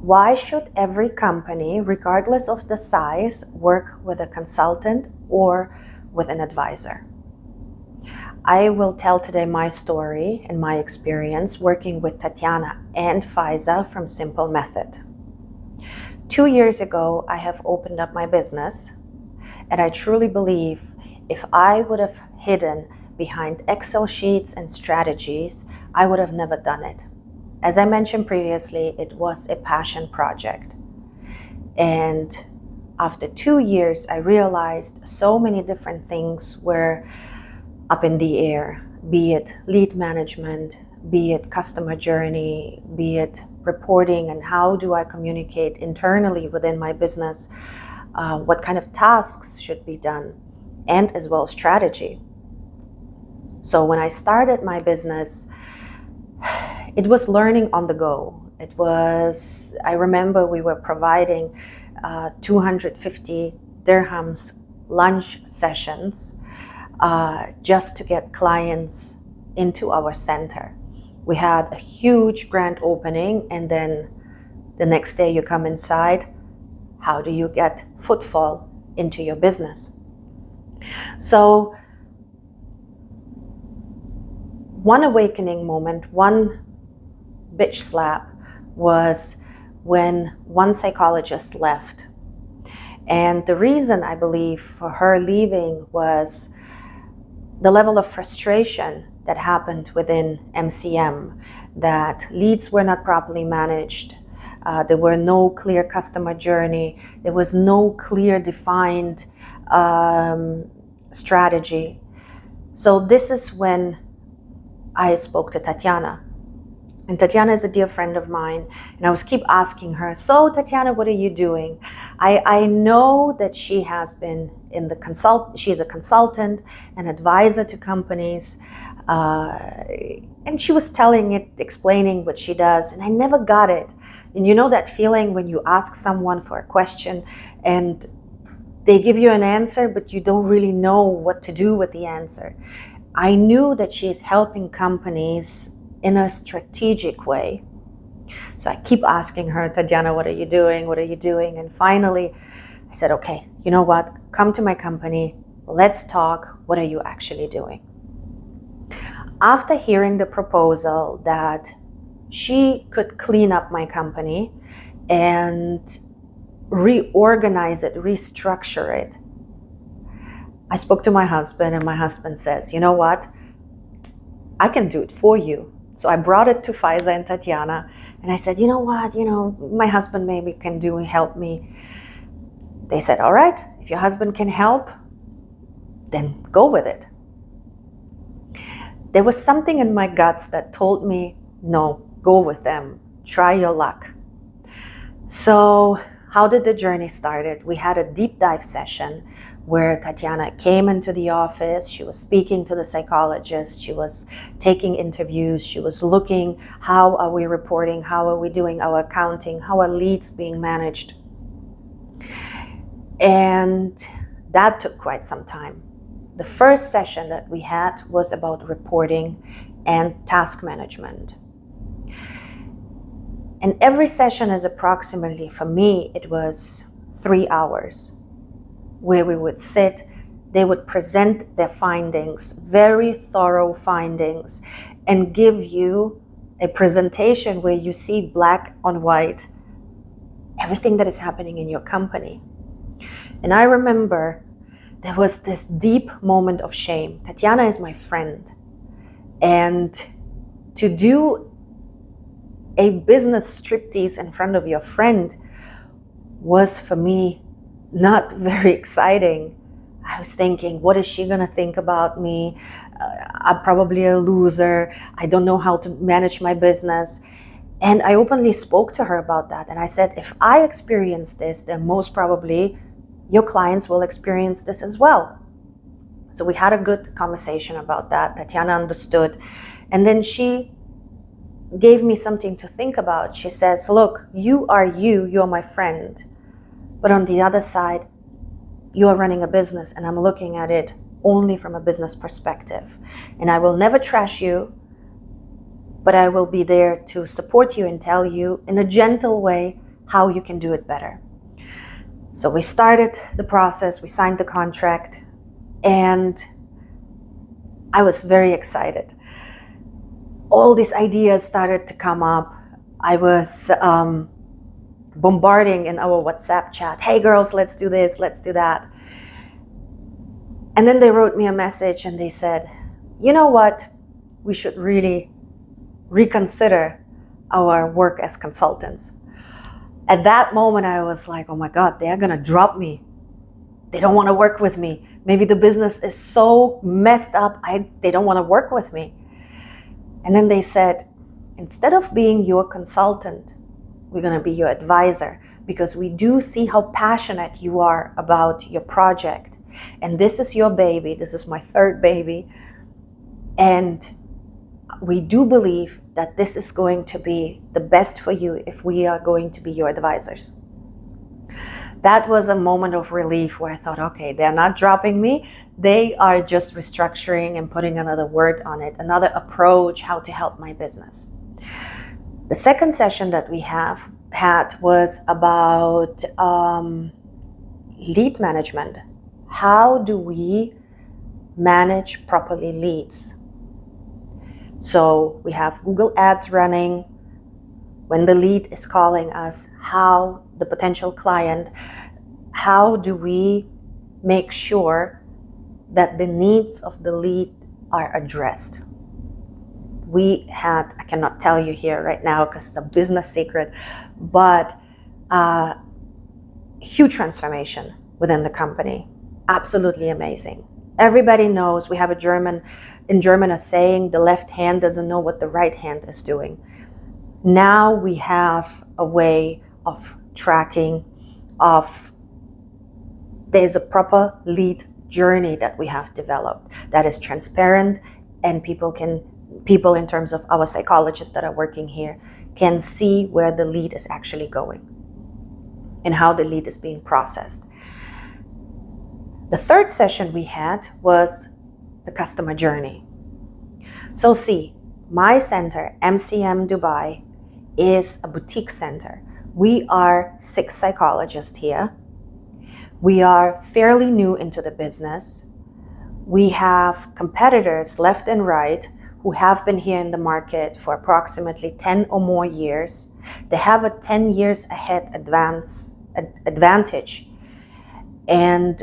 Why should every company, regardless of the size, work with a consultant or with an advisor? I will tell today my story and my experience working with Tatiana and Faiza from Simple Method. 2 years ago, I have opened up my business, and I truly believe if I would have hidden behind Excel sheets and strategies, I would have never done it. As I mentioned previously, it was a passion project. And after 2 years, I realized so many different things were up in the air, be it lead management, be it customer journey, be it reporting, and how do I communicate internally within my business, what kind of tasks should be done, and as well strategy. So when I started my business, it was learning on the go. I remember we were providing 250 dirhams lunch sessions just to get clients into our center. We had a huge grand opening, and then the next day you come inside. How do you get footfall into your business? So one awakening moment, one bitch slap, was when one psychologist left. And the reason I believe for her leaving was the level of frustration that happened within MCM, that leads were not properly managed. There were no clear customer journey. There was no clear defined strategy. So this is when I spoke to Tatiana. And Tatiana is a dear friend of mine. And I was keep asking her, so Tatiana, what are you doing? I know that she has been in the she is a consultant, an advisor to companies. And she was explaining what she does. And I never got it. And you know that feeling when you ask someone for a question and they give you an answer, but you don't really know what to do with the answer. I knew that she's helping companies in a strategic way. So I keep asking her, Tatiana, what are you doing? What are you doing? And finally, I said, okay, you know what? Come to my company. Let's talk. What are you actually doing? After hearing the proposal that she could clean up my company and reorganize it, restructure it, I spoke to my husband, and my husband says, you know what? I can do it for you. So I brought it to Faiza and Tatiana, and I said, you know what? My husband maybe can help me. They said, all right, if your husband can help, then go with it. There was something in my guts that told me, no, go with them. Try your luck. So how did the journey start? We had a deep dive session where Tatiana came into the office. She was speaking to the psychologist. She was taking interviews. She was looking, how are we reporting? How are we doing our accounting? How are leads being managed? And that took quite some time. The first session that we had was about reporting and task management. And every session is approximately, for me, it was 3 hours, where we would sit, they would present their findings, very thorough findings, and give you a presentation where you see black on white everything that is happening in your company. And I remember there was this deep moment of shame. Tatiana is my friend. And to do a business striptease in front of your friend was, for me, not very exciting. I was thinking, what is she gonna think about me? I'm probably a loser. I don't know how to manage my business. And I openly spoke to her about that. And I said, if I experience this, then most probably your clients will experience this as well. So we had a good conversation about that. Tatiana understood. And then she gave me something to think about. She says, look, you're my friend. But on the other side, you are running a business, and I'm looking at it only from a business perspective. And I will never trash you, but I will be there to support you and tell you in a gentle way how you can do it better. So we started the process, we signed the contract, and I was very excited. All these ideas started to come up. I was bombarding in our WhatsApp chat, hey girls, let's do this, let's do that. And then they wrote me a message and they said, you know what, we should really reconsider our work as consultants. At that moment, I was like, oh my God, they're gonna drop me. They don't wanna work with me. Maybe the business is so messed up, they don't wanna work with me. And then they said, instead of being your consultant, we're gonna be your advisor, because we do see how passionate you are about your project. And this is your baby, this is my third baby. And we do believe that this is going to be the best for you if we are going to be your advisors. That was a moment of relief where I thought, okay, they're not dropping me. They are just restructuring and putting another word on it, another approach, how to help my business. The second session that we had was about lead management. How do we manage properly leads? So we have Google Ads running. When the lead is calling us, how the potential client, how do we make sure that the needs of the lead are addressed? I cannot tell you here right now because it's a business secret, but huge transformation within the company. Absolutely amazing. Everybody knows, we have in German a saying, the left hand doesn't know what the right hand is doing. Now we have a way of tracking, there's a proper lead journey that we have developed that is transparent, and people in terms of our psychologists that are working here can see where the lead is actually going and how the lead is being processed. The third session we had was the customer journey. So see, my center, MCM Dubai, is a boutique center. We are 6 psychologists here. We are fairly new into the business. We have competitors left and right who have been here in the market for approximately 10 or more years. They have a 10 years ahead advantage. And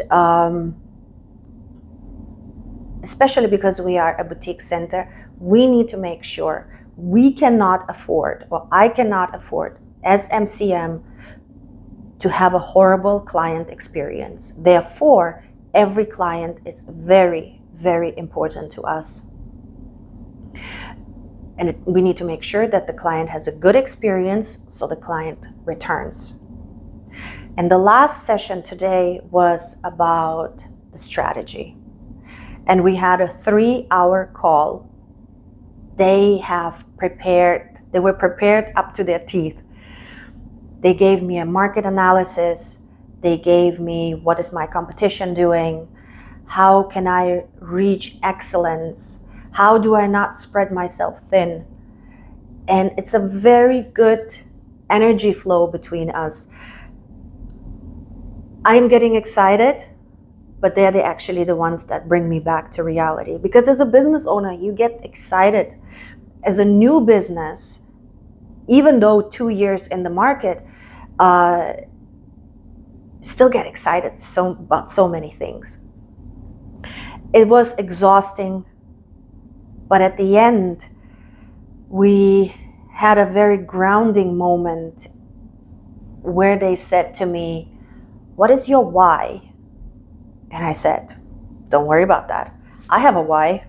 especially because we are a boutique center, we need to make sure we cannot afford, or I cannot afford as MCM, to have a horrible client experience. Therefore, every client is very, very important to us. And we need to make sure that the client has a good experience so the client returns. And the last session today was about the strategy. And we had a 3-hour call. They were prepared up to their teeth. They gave me a market analysis. They gave me, what is my competition doing? How can I reach excellence? How do I not spread myself thin? And it's a very good energy flow between us. I'm getting excited, but they're actually the ones that bring me back to reality. Because as a business owner, you get excited. As a new business, even though 2 years in the market, still get excited about so many things. It was exhausting, but at the end, we had a very grounding moment where they said to me, what is your why? And I said, don't worry about that. I have a why.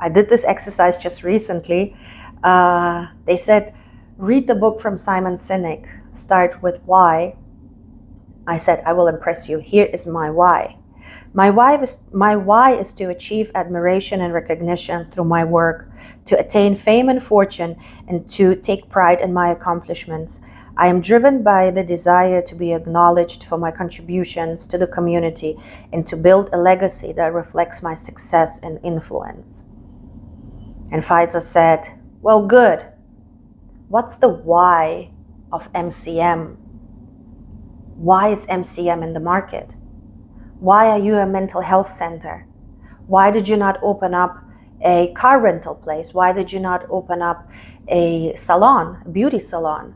I did this exercise just recently. They said, read the book from Simon Sinek, start with why. I said, I will impress you. Here is my why. My why is to achieve admiration and recognition through my work, to attain fame and fortune, and to take pride in my accomplishments. I am driven by the desire to be acknowledged for my contributions to the community and to build a legacy that reflects my success and influence. And Faiza said, well, good. What's the why of MCM? Why is MCM in the market? Why are you a mental health center? Why did you not open up a car rental place? Why did you not open up a salon, a beauty salon?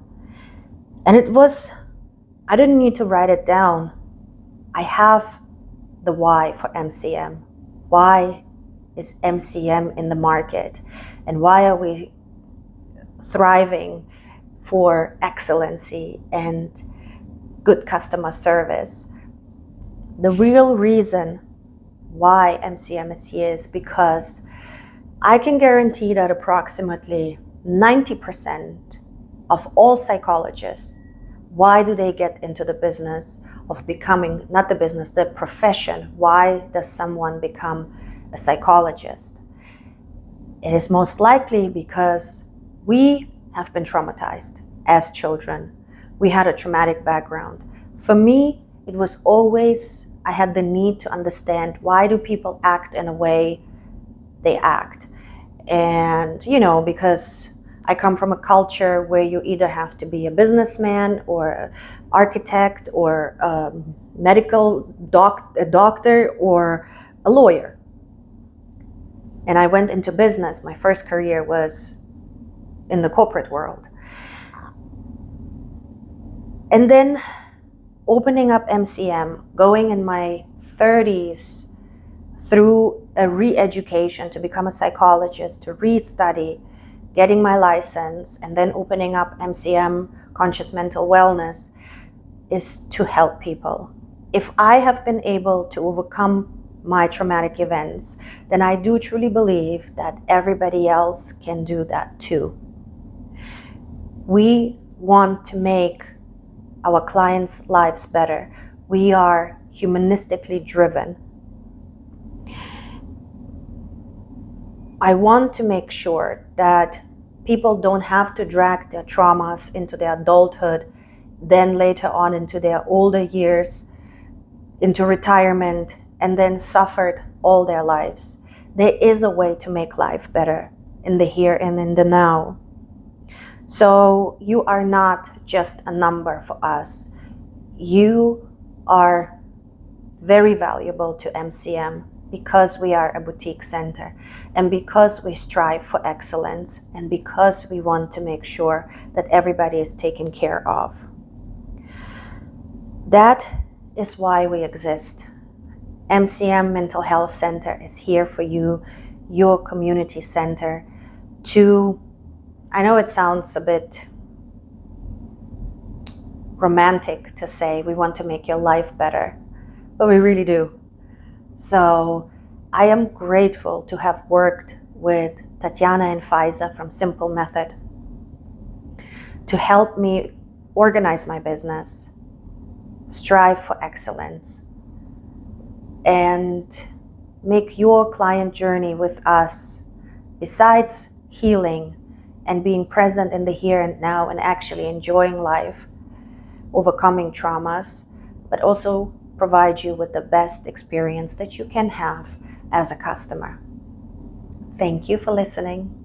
And I didn't need to write it down. I have the why for MCM. Why is MCM in the market? And why are we thriving for excellency and good customer service? The real reason why MCM is here is because I can guarantee that approximately 90% of all psychologists, why do they get into the business of becoming, not the business, the profession? Why does someone become a psychologist? It is most likely because we have been traumatized as children. We had a traumatic background. For me, it was always, I had the need to understand, why do people act in a way they act? And, because I come from a culture where you either have to be a businessman or an architect or a a doctor or a lawyer. And I went into business. My first career was in the corporate world. And then opening up MCM, going in my 30s through a re-education to become a psychologist, to re-study, getting my license, and then opening up MCM Conscious Mental Wellness is to help people. If I have been able to overcome my traumatic events, then I do truly believe that everybody else can do that too. We want to make our clients' lives better. We are humanistically driven. I want to make sure that people don't have to drag their traumas into their adulthood, then later on into their older years, into retirement, and then suffered all their lives. There is a way to make life better in the here and in the now. So you are not just a number for us. You are very valuable to MCM because we are a boutique center and because we strive for excellence and because we want to make sure that everybody is taken care of. That is why we exist. MCM Mental Health Center is here for you, your community center, to, I know it sounds a bit romantic to say we want to make your life better, but we really do. So I am grateful to have worked with Tatiana and Faiza from Simple Method to help me organize my business, strive for excellence, and make your client journey with us, besides healing and being present in the here and now and actually enjoying life, overcoming traumas, but also provide you with the best experience that you can have as a customer. Thank you for listening.